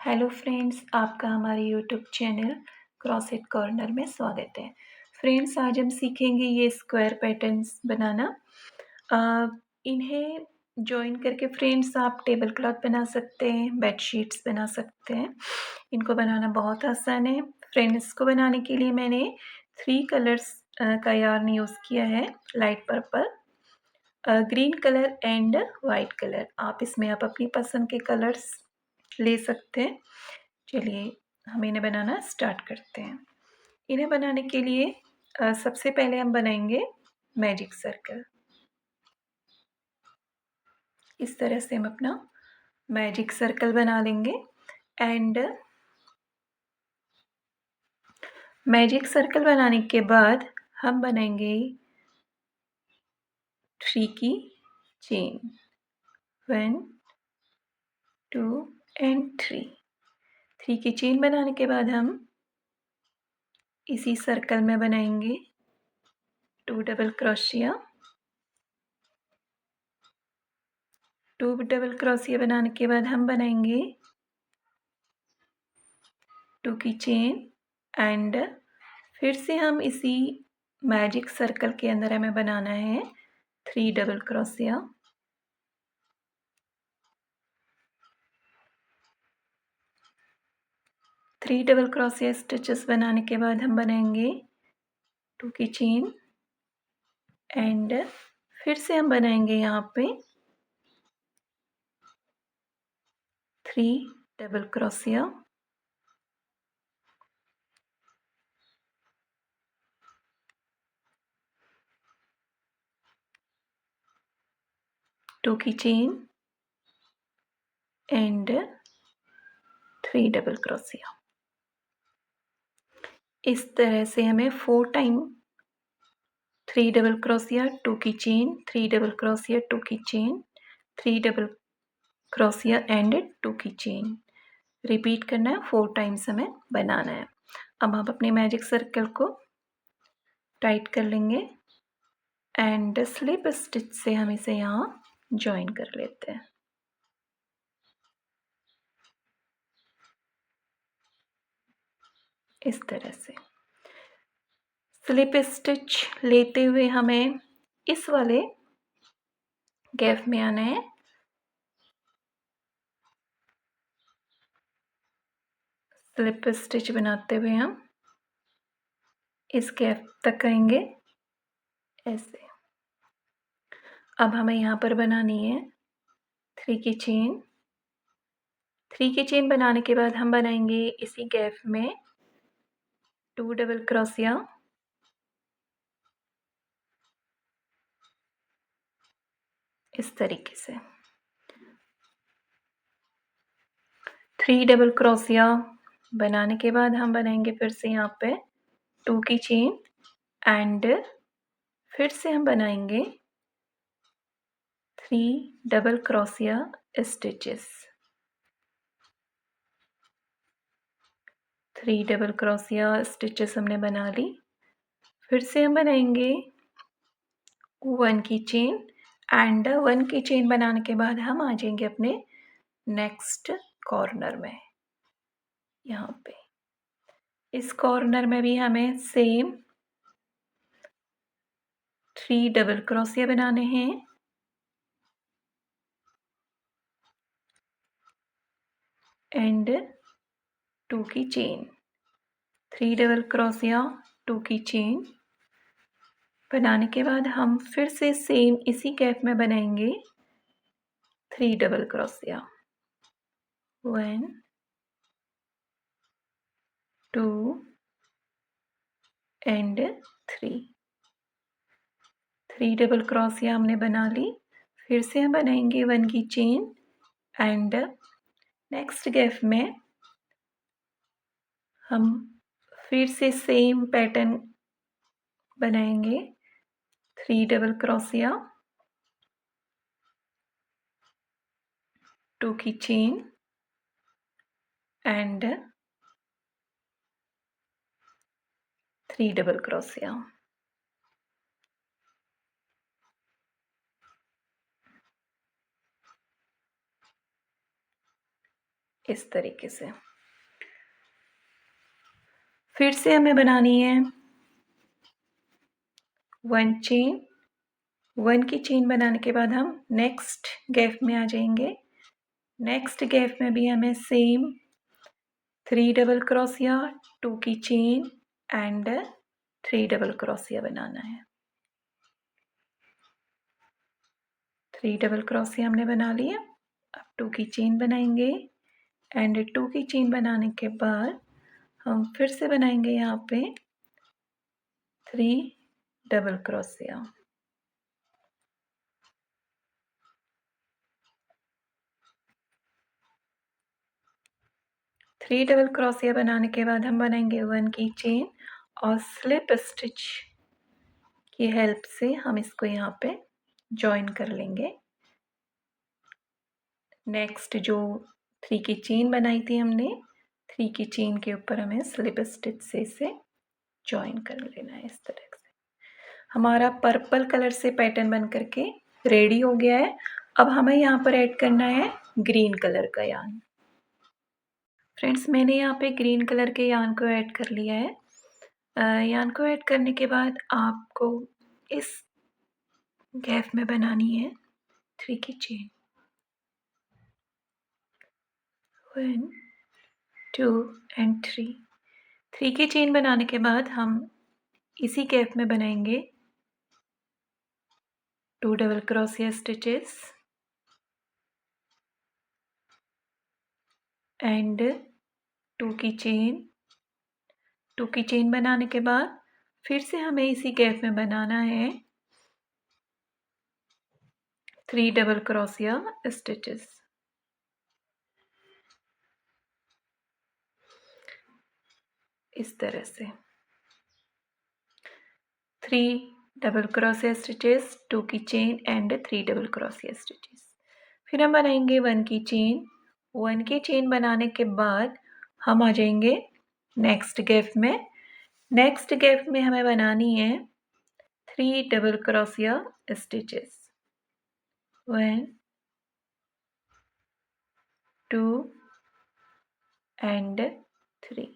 Hello friends, आपका हमारे YouTube channel क्रॉसेट corner में स्वागत है। फ्रेंड्स, आज हम सीखेंगे ये स्क्वायर पैटर्न्स बनाना। अ, इन्हें जॉइन करके फ्रेंड्स आप टेबल क्लॉथ बना सकते हैं, बेडशीट्स बना सकते हैं। इनको बनाना बहुत आसान है। फ्रेंड्स, इसको बनाने के लिए मैंने 3 कलर्स का यार्न यूज़ किया है। Light purple, green colour and white colour. आप अपनी पसंद के कलर्स ले सकते हैं। चलिए, हम इन्हें बनाना स्टार्ट करते हैं। इन्हें बनाने के लिए सबसे पहले हम बनाएंगे मैजिक सर्कल। इस तरह से हम अपना मैजिक सर्कल बना लेंगे एंड मैजिक सर्कल बनाने के बाद हम बनाएंगे 3 की चेन। 1 2 एंड 3 की चेन बनाने के बाद हम इसी सर्कल में बनाएंगे 2 डबल क्रोशिया। 2 डबल क्रोशिया बनाने के बाद हम बनाएंगे 2 की चेन एंड फिर से हम इसी मैजिक सर्कल के अंदर हमें बनाना है 3 double crochet. 3 double crochet stitches बनाने के बाद हम बनाएंगे 2 की चेन एंड फिर से हम बनाएंगे यहाँ पे 3 डबल क्रोशिया। 2 की चेन एंड 3 डबल क्रोशिया। इस तरह से हमें 4 टाइम 3 डबल क्रोशिया, 2 की चेन, 3 डबल क्रोशिया, 2 की चेन, 3 डबल क्रोशिया एंड 2 की चेन रिपीट करना है। 4 टाइम्स हमें बनाना है। अब हम अपने मैजिक सर्कल को टाइट कर लेंगे एंड स्लिप स्टिच से हम इसे यहाँ जॉइन कर लेते हैं। इस तरह से स्लिप स्टिच लेते हुए हमें इस वाले गैप में आना है। स्लिप स्टिच बनाते हुए हम इस गैप तक आएंगे ऐसे। अब हमें यहाँ पर बनानी है 3 की चेन। 3 की चेन बनाने के बाद हम बनाएंगे इसी गैप में 2 डबल क्रोशिया। इस तरीके से 3 डबल क्रोशिया बनाने के बाद हम बनाएंगे फिर से यहाँ पे 2 की चेन एंड फिर से हम बनाएंगे 3 double crochet stitches. 3 double crochet stitches हमने बना ली। फिर से हम बनाएंगे 1 की चेन एंड 1 की चेन बनाने के बाद हम आ जाएंगे अपने नेक्स्ट कॉर्नर में। यहाँ पे इस कॉर्नर में भी हमें सेम 3 डबल क्रोशिया बनाने हैं एंड 2 की चेन। 3 डबल क्रोशिया, 2 की चेन बनाने के बाद हम फिर से सेम इसी गैप में बनाएंगे 3 double crochet. 1 2 and 3 double crochet हमने बना ली। फिर से हम बनाएंगे 1 की चेन एंड नेक्स्ट गैप में हम फिर से सेम पैटर्न बनाएंगे 3 डबल क्रोशिया, 2 की चेन एंड 3 डबल क्रोशिया। इस तरीके से। फिर से हमें बनानी है 1 चेन। 1 की चेन बनाने के बाद हम नेक्स्ट गैप में आ जाएंगे। नेक्स्ट गैप में भी हमें सेम 3 डबल क्रोशिया, 2 की चेन एंड 3 डबल क्रोशिया बनाना है। 3 डबल क्रोशिया हमने बना लिया। अब 2 की चेन बनाएंगे एंड 2 की चेन बनाने के बाद हम फिर से बनाएंगे यहाँ पे 3 double crochet. Three double crochet बनाने के बाद हम बनाएंगे 1 की चेन और स्लिप स्टिच की हेल्प से हम इसको यहाँ पे जॉइन कर लेंगे। नेक्स्ट जो 3 की चेन बनाई थी हमने, 3 की चेन के ऊपर हमें स्लिप स्टिच से इसे जॉइन कर लेना है। इस तरह से हमारा पर्पल कलर से पैटर्न बन करके रेडी हो गया है। अब हमें यहाँ पर ऐड करना है ग्रीन कलर का यार्न। फ्रेंड्स, मैंने यहाँ पे ग्रीन कलर के यार्न को ऐड कर लिया है। यार्न को ऐड करने के बाद आपको इस गैप में बनानी है 3 की चेन। 1 2 एंड 3। 3 की चेन बनाने के बाद हम इसी गैप में बनाएंगे 2 डबल क्रोशिया स्टिचेस एंड 2 की चेन। 2 की चेन बनाने के बाद फिर से हमें इसी गैप में बनाना है 3 डबल क्रोशिया स्टिचेस। इस तरह से 3 डबल क्रोशिया स्टिचेस, 2 की chain and 3 double crochet stitches. फिर हम बनाएंगे 1 की चेन। 1 की चेन बनाने के बाद हम आ जाएंगे नेक्स्ट गैप में। नेक्स्ट गैप में हमें बनानी है 3 double crochet stitches. 1 2 and 3।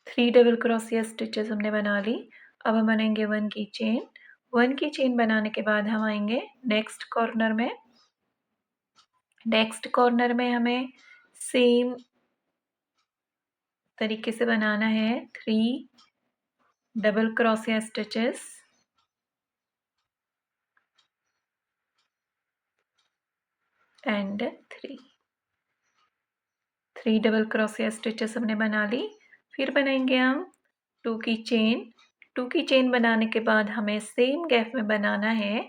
3 double crochet stitches हमने बना ली। अब हम बनाएंगे 1 की चेन। 1 की चेन बनाने के बाद हम आएंगे नेक्स्ट कॉर्नर में। नेक्स्ट कॉर्नर में हमें सेम तरीके से बनाना है 3 double crochet stitches and 3 double crochet stitches हमने बना ली। फिर बनाएंगे हम 2 की चेन। 2 की चेन बनाने के बाद हमें सेम गैप में बनाना है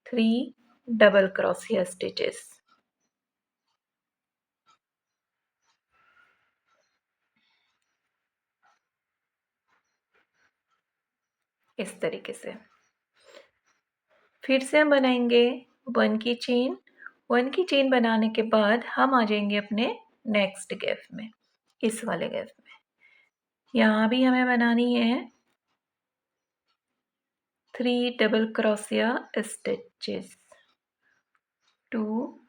3 डबल क्रोशिया स्टिचेस। इस तरीके से फिर से हम बनाएंगे 1 की चेन। 1 की चेन बनाने के बाद हम आ जाएंगे अपने नेक्स्ट गैप में, इस वाले गैप में। यहाँ भी हमें बनानी है 3 double crochet stitches, 2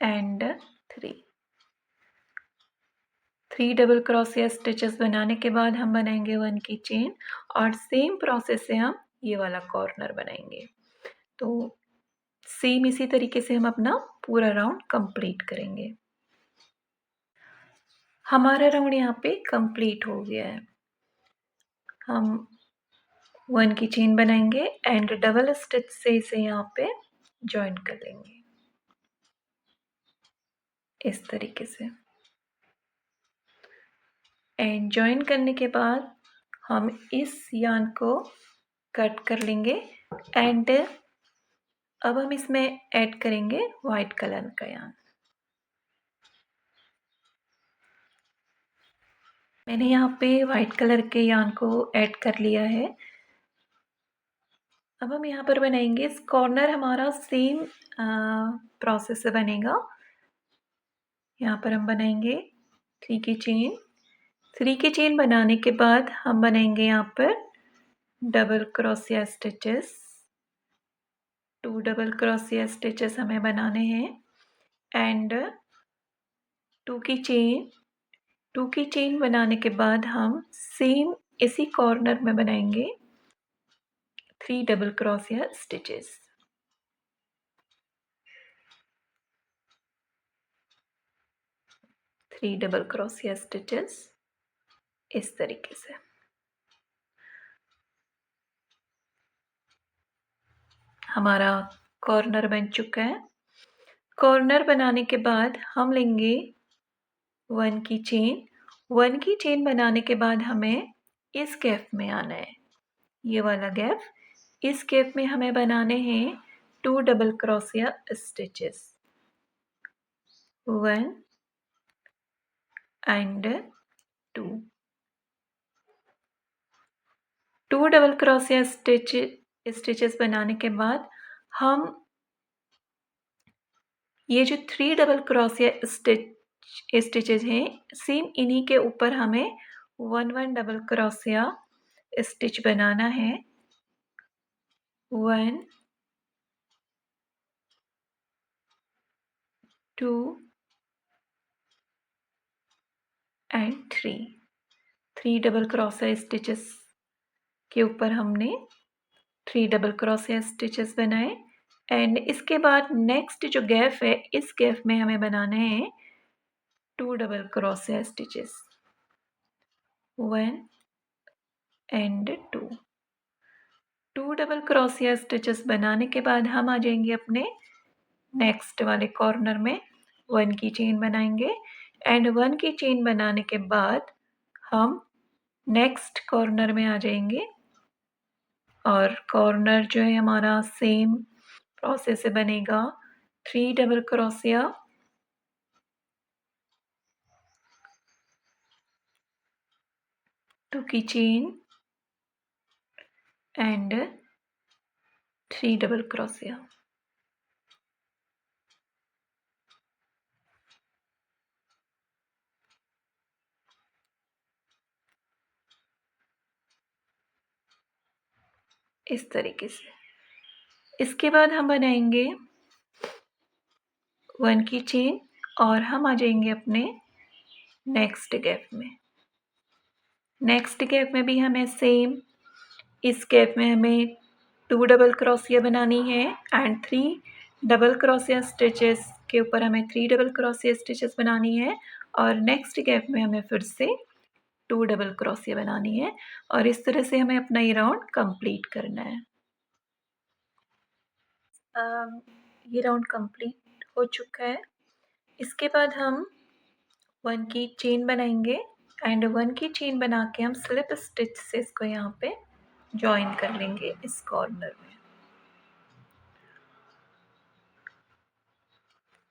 and 3। 3 double crochet stitches बनाने के बाद हम बनाएंगे 1 की चेन और सेम प्रोसेस से हम ये वाला कॉर्नर बनाएंगे। तो सेम इसी तरीके से हम अपना पूरा राउंड कंप्लीट करेंगे। हमारा राउंड यहाँ पे कंप्लीट हो गया है। हम 1 की चेन बनाएंगे एंड डबल स्टिच से इसे यहाँ पे जॉइन कर लेंगे इस तरीके से। एंड जॉइन करने के बाद हम इस यार्न को कट कर लेंगे एंड अब हम इसमें ऐड करेंगे वाइट कलर का यार्न। मैंने यहाँ पे वाइट कलर के यार्न को ऐड कर लिया है। अब हम यहाँ पर बनाएंगे, इस कॉर्नर हमारा सेम प्रोसेस से बनेगा। यहाँ पर हम बनाएंगे 3 की चेन। 3 की चेन बनाने के बाद हम बनाएंगे यहाँ पर double crochet stitches 2 double crochet stitches हमें बनाने हैं एंड 2 की चेन 2 की चेन बनाने के बाद हम सेम इसी कॉर्नर में बनाएंगे 3 double crochet stitches. 3 double crochet stitches इस तरीके से। हमारा कॉर्नर बन चुका है। कॉर्नर बनाने के बाद हम लेंगे 1 की चेन। 1 की चेन बनाने के बाद हमें इस गैप में आना है, ये वाला गैप। इस गैप में हमें बनाने हैं 2 double crochet stitches, 1 and 2। 2 double crochet stitches बनाने के बाद हम ये जो 3 डबल क्रोशिया स्टिचेस हैं, सेम इन्हीं के ऊपर हमें 1 डबल क्रोशिया स्टिच बनाना है। 1 2 एंड 3 डबल क्रोशिया स्टिचेस के ऊपर हमने 3 डबल क्रोशिया स्टिचेस बनाए एंड इसके बाद नेक्स्ट जो गैप है, इस गैप में हमें बनाने हैं 2 double crochet stitches, 1 and 2। 2 double crochet stitches बनाने के बाद हम आ जाएंगे अपने नेक्स्ट वाले कॉर्नर में। 1 की चेन बनाएंगे एंड 1 की चेन बनाने के बाद हम नेक्स्ट कॉर्नर में आ जाएंगे और कॉर्नर जो है हमारा सेम प्रोसेस से बनेगा। 3 डबल क्रोशिया, 2 की चेन एंड 3 डबल क्रोशिया। इस तरीके से। इसके बाद हम बनाएंगे 1 की चेन और हम आ जाएंगे अपने नेक्स्ट गैप में। नेक्स्ट गैप में भी हमें सेम, इस गैप में हमें 2 डबल क्रोशिया बनानी है एंड 3 डबल क्रोशिया स्टिचेस के ऊपर हमें 3 डबल क्रोशिया स्टिचेस बनानी है और नेक्स्ट गैप में हमें फिर से 2 डबल क्रोशिया बनानी है और इस तरह से हमें अपना ये राउंड कंप्लीट करना है। ये राउंड कंप्लीट हो चुका है। इसके बाद हम 1 की चेन बनाएंगे एंड 1 की चेन बना के हम स्लिप स्टिच से इसको यहाँ पे जॉइन कर लेंगे इस कॉर्नर में।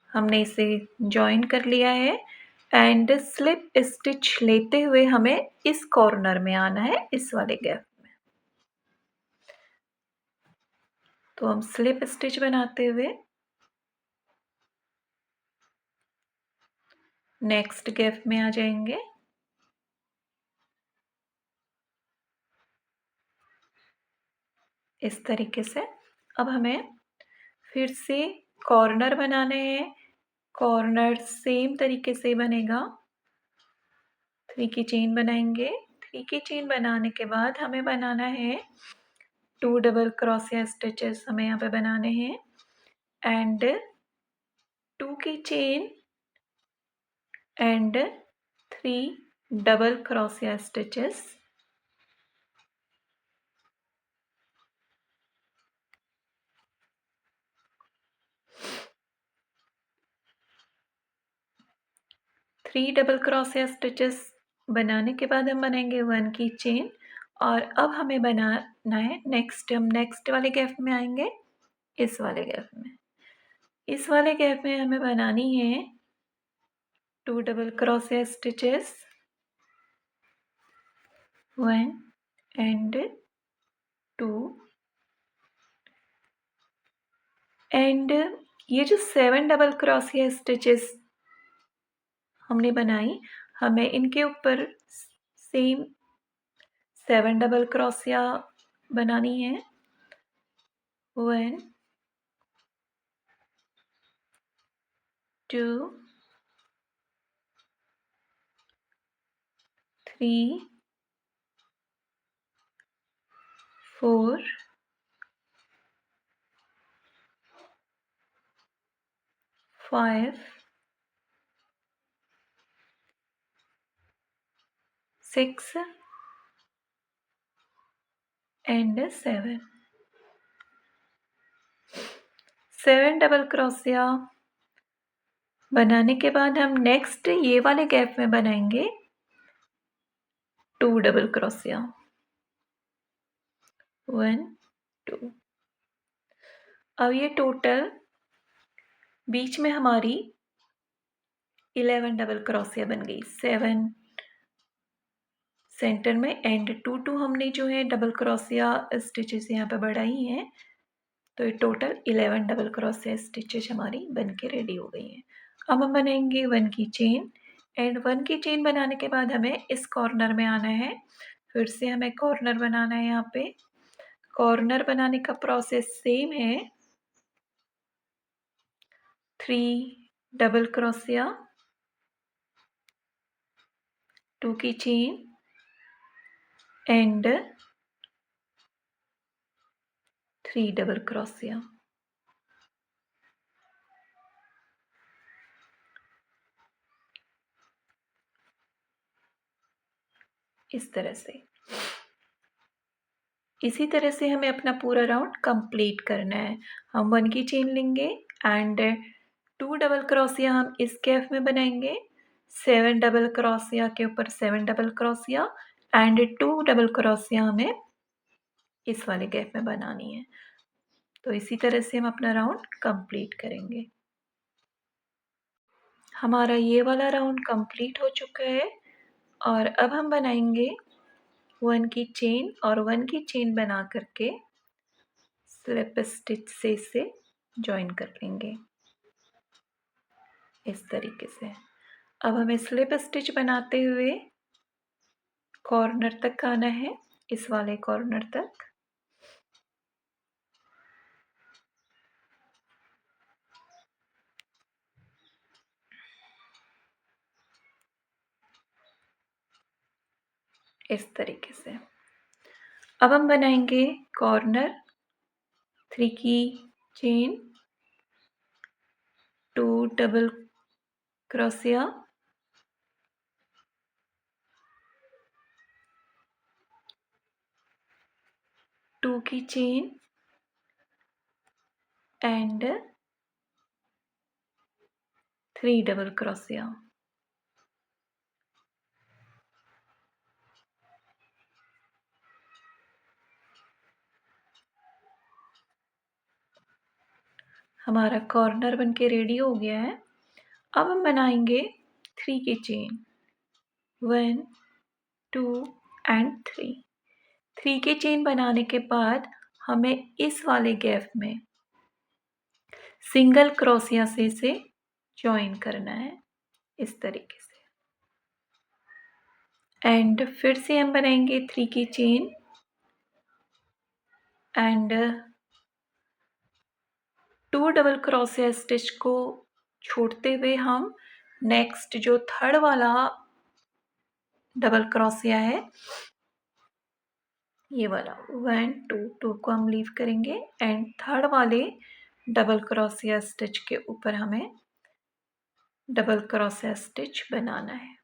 हमने इसे जॉइन कर लिया है एंड स्लिप स्टिच लेते हुए हमें इस कॉर्नर में आना है, इस वाले गैप में। तो हम स्लिप स्टिच बनाते हुए नेक्स्ट गैप में आ जाएंगे। इस तरीके से। अब हमें फिर से कॉर्नर बनाने हैं। कॉर्नर सेम तरीके से बनेगा। 3 की चेन बनाएंगे। 3 की चेन बनाने के बाद हमें बनाना है 2 डबल क्रोशिया स्टिचेस हमें यहाँ पे बनाने हैं एंड 2 की chain and 3 double crochet stitches. Three double crochet stitches बनाने के बाद हम बनाएंगे 1 की चेन और अब हमें बनाना है नेक्स्ट, हम नेक्स्ट वाले गैप में आएंगे, इस वाले गैप में। इस वाले गैप में हमें बनानी है 2 double crochet stitches, 1 and 2 and ये जो 7 डबल क्रोशिया स्टिचेस हमने बनाई, हमें इनके ऊपर सेम 7 डबल क्रोशिया बनानी है, 1 2 3 4 5 6 and 7 डबल क्रोशिया बनाने के बाद हम नेक्स्ट ये वाले गैप में बनाएंगे 2 डबल क्रोशिया 1 2। अब ये टोटल बीच में हमारी 11 डबल क्रोशिया बन गई। 7 सेंटर में एंड 2 हमने जो है डबल क्रोशिया स्टिचेस यहाँ पे बढ़ाई हैं, तो ये टोटल 11 डबल क्रोशिया स्टिचेस हमारी बन के रेडी हो गई हैं। अब हम बनाएंगे 1 की चेन एंड 1 की चेन बनाने के बाद हमें इस कॉर्नर में आना है। फिर से हमें कॉर्नर बनाना है। यहाँ पे कॉर्नर बनाने का प्रोसेस सेम है। 3 डबल क्रोशिया 2 की चेन एंड 3 डबल क्रोशिया। इस तरह से, इसी तरह से हमें अपना पूरा राउंड कंप्लीट करना है। हम 1 की चेन लेंगे एंड 2 डबल क्रोशिया हम इस गैप में बनाएंगे। 7 डबल क्रोशिया के ऊपर 7 double crochet and 2 double crochet हमें इस वाले गैप में बनानी है। तो इसी तरह से हम अपना राउंड कंप्लीट करेंगे। हमारा ये वाला राउंड कंप्लीट हो चुका है और अब हम बनाएंगे 1 की चेन और 1 की चेन बना करके स्लिप स्टिच से इसे जॉइन कर लेंगे इस तरीके से। अब हमें स्लिप स्टिच बनाते हुए कॉर्नर तक आना है, इस वाले कॉर्नर तक। इस तरीके से अब हम बनाएंगे कॉर्नर 3 की चेन 2 डबल क्रोशिया 2 की चेन एंड 3 डबल क्रोशिया। हमारा कॉर्नर बनके रेडी हो गया है। अब हम बनाएंगे 3 की चेन 1 2 एंड 3। 3 की चेन बनाने के बाद हमें इस वाले गैप में सिंगल क्रोशिया से इसे जॉइन करना है इस तरीके से। एंड फिर से हम बनाएंगे 3 की chain and 2 double crochet stitch को छोड़ते हुए हम नेक्स्ट जो थर्ड वाला डबल क्रोशिया है, ये वाला 1 2 2 को हम लीव करेंगे एंड थर्ड वाले डबल क्रोशिया स्टिच के ऊपर हमें डबल क्रोशिया स्टिच बनाना है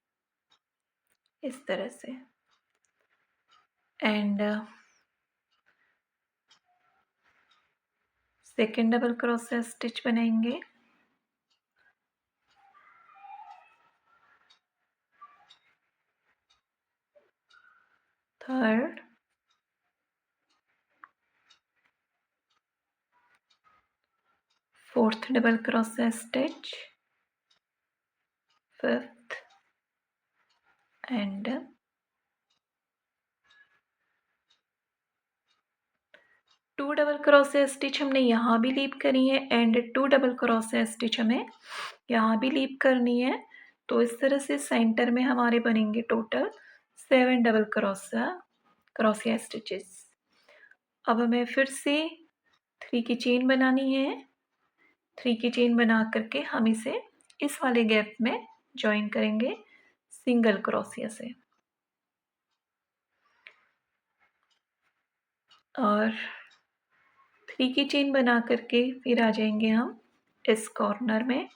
इस तरह से। And second double crochet stitch बनाएंगे। Third fourth double crochet stitch, fifth and 2 double crochet stitch हमने यहाँ भी लीव करी है एंड 2 डबल क्रोशिया स्टिच हमें यहाँ भी लीव करनी है। तो इस तरह से सेंटर में हमारे बनेंगे टोटल 7 डबल क्रोशिया स्टिचेस। अब हमें फिर से 3 की चेन बनानी है। 3 की चेन बना करके हम इसे इस वाले गैप में जॉइन करेंगे सिंगल क्रोशिया से। और 3 की चेन बना करके फिर आ जाएंगे हम इस कॉर्नर में।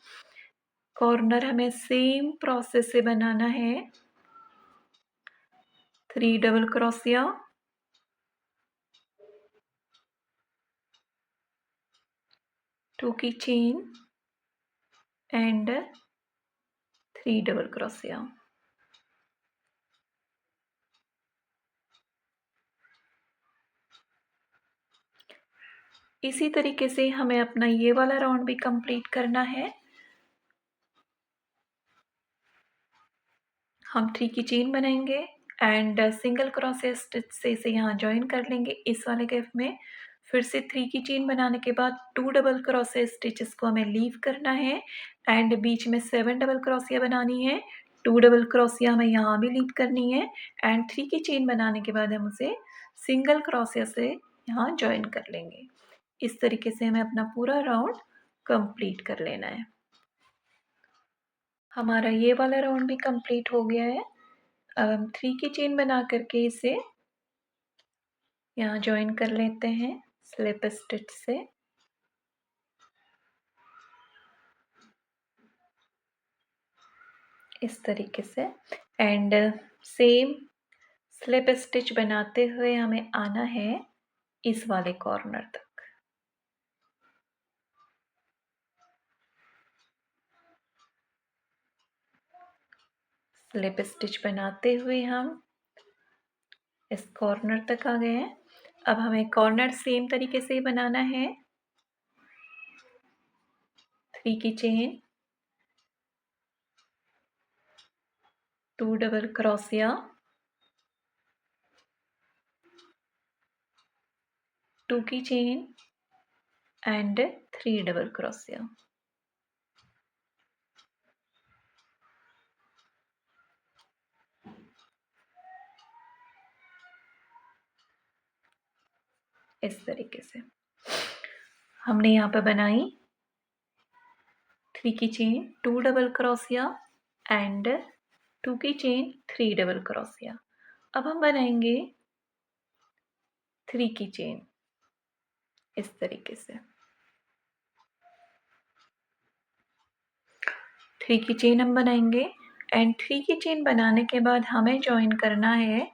कॉर्नर हमें सेम प्रोसेस से बनाना है। 3 डबल क्रोशिया, 2 की चेन एंड 3 डबल क्रोशिया। इसी तरीके से हमें अपना ये वाला राउंड भी कंप्लीट करना है। हम 3 की चेन बनाएंगे एंड सिंगल क्रोशिया स्टिच से इसे यहाँ ज्वाइन कर लेंगे इस वाले गैप में। फिर से 3 की चेन बनाने के बाद 2 डबल क्रोशिया स्टिचेस को हमें लीव करना है एंड बीच में 7 डबल क्रोशिया बनानी है। 2 डबल क्रोशिया हमें यहाँ भी लीव करनी है एंड 3 की चेन बनाने के बाद हम उसे सिंगल क्रोशिया से यहाँ ज्वाइन कर लेंगे। इस तरीके से हमें अपना पूरा राउंड कंप्लीट कर लेना है। हमारा ये वाला राउंड भी कंप्लीट हो गया है। अब हम 3 की चेन बना करके इसे यहाँ ज्वाइन कर लेते हैं स्लिप स्टिच से। इस तरीके से एंड सेम स्लिप स्टिच बनाते हुए हमें आना है इस वाले कॉर्नर तक। स्लिप स्टिच बनाते हुए हम इस कॉर्नर तक आ गए हैं। अब हमें कॉर्नर सेम तरीके से ही बनाना है। 3 की चेन, 2 डबल क्रोशिया, 2 की चेन एंड 3 डबल क्रोशिया। इस तरीके से हमने यहाँ पे बनाई 3 की चेन, 2 डबल क्रोशिया एंड 2 की चेन, 3 डबल क्रोशिया। अब हम बनाएंगे 3 की चेन इस तरीके से। 3 की चेन हम बनाएंगे एंड 3 की चेन बनाने के बाद हमें ज्वाइन करना है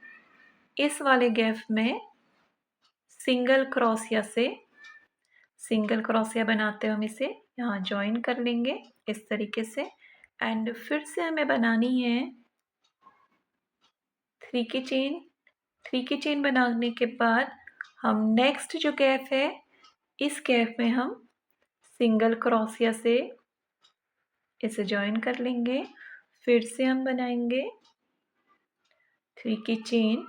इस वाले गैप में सिंगल क्रोशिया से। सिंगल क्रोशिया बनाते हुए हम इसे यहाँ ज्वाइन कर लेंगे इस तरीके से एंड फिर से हमें बनानी है 3 की चेन। 3 की चेन बनाने के बाद हम नेक्स्ट जो गैप है इस गैप में हम सिंगल क्रोशिया से इसे ज्वाइन कर लेंगे। फिर से हम बनाएंगे 3 की चेन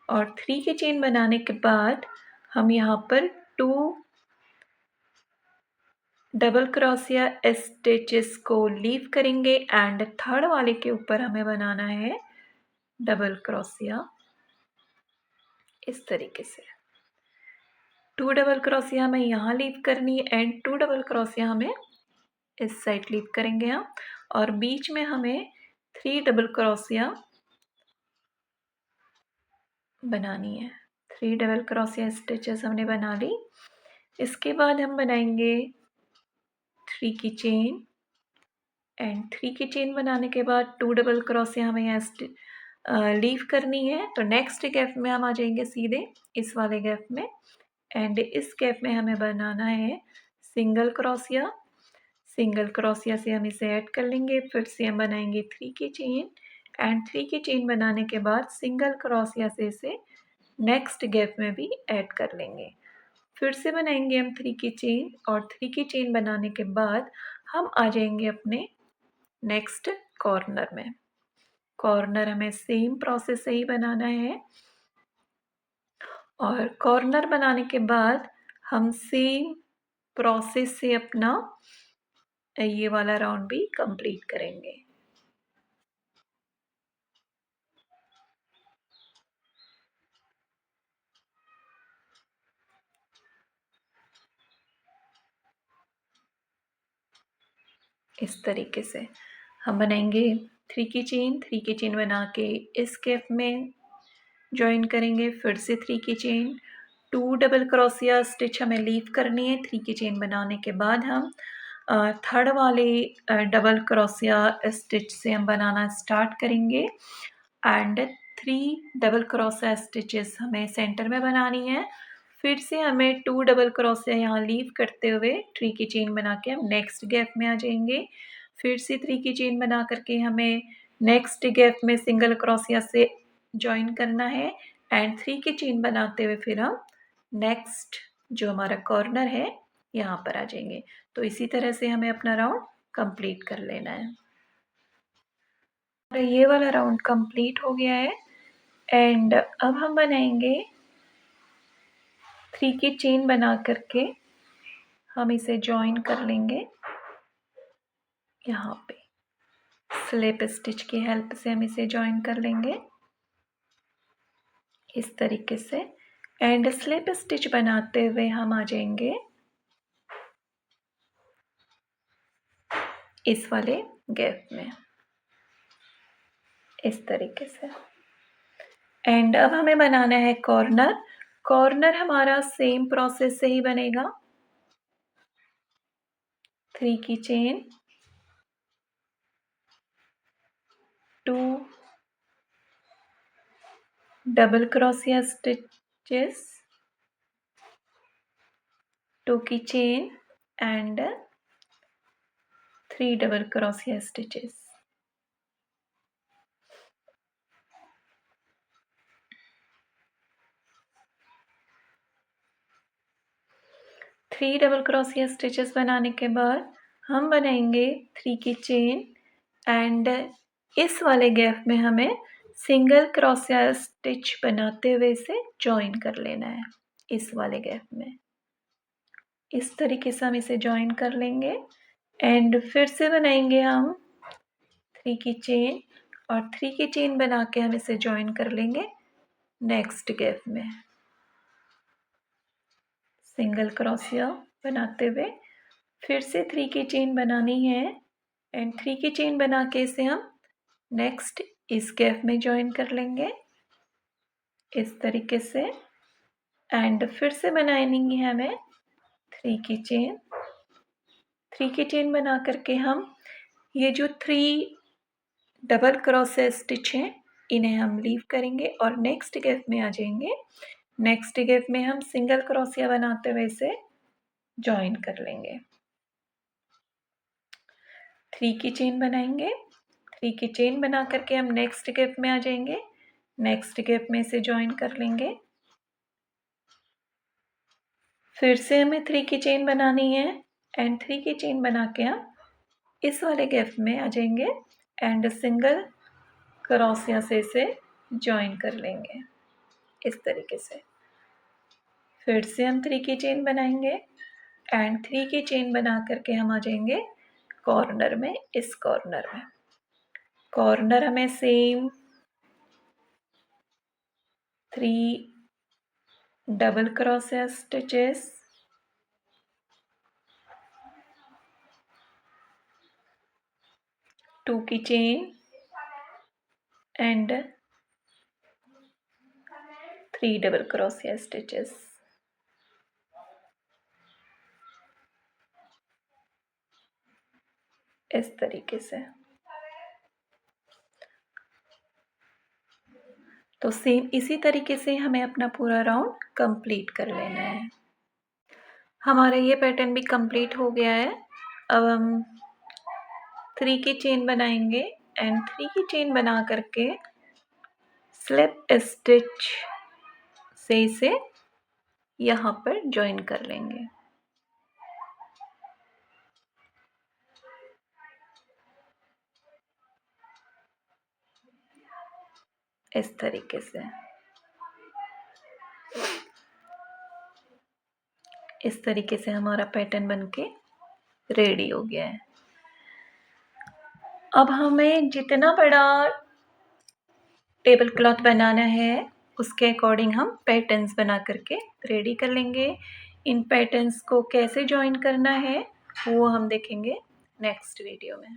और 3 की चेन बनाने के बाद हम यहाँ पर 2 डबल क्रोशिया स्टिचेस को लीव करेंगे एंड थर्ड वाले के ऊपर हमें बनाना है डबल क्रोशिया इस तरीके से। 2 डबल क्रोशिया हमें यहाँ लीव करनी है एंड 2 डबल क्रोशिया हमें इस साइड लीव करेंगे हम और बीच में हमें 3 डबल क्रोशिया बनानी है। 3 डबल क्रोशिया स्टिचेस हमने बना ली। इसके बाद हम बनाएंगे 3 की चेन एंड 3 की चेन बनाने के बाद 2 डबल क्रोशिया हमें यहाँ लीव करनी है। तो नेक्स्ट गैप में हम आ जाएंगे सीधे इस वाले गैप में एंड इस गैप में हमें बनाना है सिंगल क्रोशिया। सिंगल क्रोशिया से हम इसे ऐड कर लेंगे। फिर से हम बनाएंगे 3 की चेन एंड 3 की चेन बनाने के बाद सिंगल क्रोशिया से इसे नेक्स्ट गैप में भी ऐड कर लेंगे। फिर से बनाएंगे हम 3 की चेन और 3 की चेन बनाने के बाद हम आ जाएंगे अपने नेक्स्ट कॉर्नर में। कॉर्नर हमें सेम प्रोसेस से ही बनाना है और कॉर्नर बनाने के बाद हम सेम प्रोसेस से अपना ये वाला राउंड भी कंप्लीट करेंगे। इस तरीके से हम बनाएंगे 3 की चेन बना के इस गैप में जॉइन करेंगे, फिर से 3 की चेन, 2 डबल क्रोशिया स्टिच हमें लीव करनी है। 3 की चेन बनाने के बाद हम थर्ड वाले डबल क्रोशिया स्टिच से हम बनाना स्टार्ट करेंगे एंड 3 डबल क्रोशिया स्टिचेस हमें सेंटर में बनानी है। फिर से हमें 2 डबल क्रोशिया यहाँ लीव करते हुए 3 की चेन बना के हम नेक्स्ट गैप में आ जाएंगे। फिर से 3 की चेन बना करके हमें नेक्स्ट गैप में सिंगल क्रोशिया से जॉइन करना है एंड 3 की चेन बनाते हुए फिर हम नेक्स्ट जो हमारा कॉर्नर है यहाँ पर आ जाएंगे। तो इसी तरह से हमें अपना राउंड कंप्लीट कर लेना है। ये वाला राउंड कंप्लीट हो गया है एंड अब हम बनाएंगे 3 की चेन बना करके हम इसे जॉइन कर लेंगे। यहाँ पे स्लिप स्टिच की हेल्प से हम इसे जॉइन कर लेंगे इस तरीके से एंड स्लिप स्टिच बनाते हुए हम आ जाएंगे इस वाले गैप में इस तरीके से एंड अब हमें बनाना है कॉर्नर। कॉर्नर हमारा सेम प्रोसेस से ही बनेगा। 3 की चेन, 2 डबल क्रोशिया स्टिचेस, 2 की chain and 3 double crochet stitches. Three double crochet stitches बनाने के बाद हम बनाएंगे 3 की चेन एंड इस वाले गैप में हमें सिंगल क्रोशिया स्टिच बनाते हुए इसे जॉइन कर लेना है इस वाले गैप में। इस तरीके से हम इसे जॉइन कर लेंगे एंड फिर से बनाएंगे हम 3 की चेन और 3 की चेन बना के हम इसे जॉइन कर लेंगे नेक्स्ट गैप में सिंगल क्रोशिया बनाते हुए। फिर से 3 की चेन बनानी है एंड 3 की चेन बना के इसे हम नेक्स्ट इस गैप में जॉइन कर लेंगे इस तरीके से एंड फिर से बनानी है हमें 3 की चेन। 3 की चेन बना करके हम ये जो 3 डबल क्रोशिया स्टिच हैं इन्हें हम लीव करेंगे और नेक्स्ट गैप में आ जाएंगे। नेक्स्ट गैप में हम सिंगल क्रोशिया बनाते हुए इसे जॉइन कर लेंगे। 3 की चेन बनाएंगे, 3 की चेन बना करके हम नेक्स्ट गैप में आ जाएंगे। नेक्स्ट गैप में इसे जॉइन कर लेंगे। फिर से हमें 3 की चेन बनानी है एंड 3 की चेन बना के हम इस वाले गैप में आ जाएंगे एंड सिंगल क्रोशिया से इसे जॉइन कर लेंगे इस तरीके से। फिर से हम 3 की चेन बनाएंगे एंड 3 की चेन बना करके हम आ जाएंगे कॉर्नर में इस कॉर्नर में। कॉर्नर हमें सेम 3 डबल क्रोशिया स्टिचेस, 2 की chain and 3 double crochet stitches इस तरीके से। तो सेम इसी तरीके से हमें अपना पूरा राउंड कंप्लीट कर लेना है। हमारा ये पैटर्न भी कंप्लीट हो गया है। अब हम 3 की चेन बनाएंगे एंड 3 की चेन बना करके स्लिप स्टिच से इसे यहाँ पर जॉइन कर लेंगे इस तरीके से। इस तरीके से हमारा पैटर्न बनके रेडी हो गया है। अब हमें जितना बड़ा टेबल क्लॉथ बनाना है उसके अकॉर्डिंग हम पैटर्न्स बना करके रेडी कर लेंगे। इन पैटर्न्स को कैसे जॉइन करना है वो हम देखेंगे नेक्स्ट वीडियो में।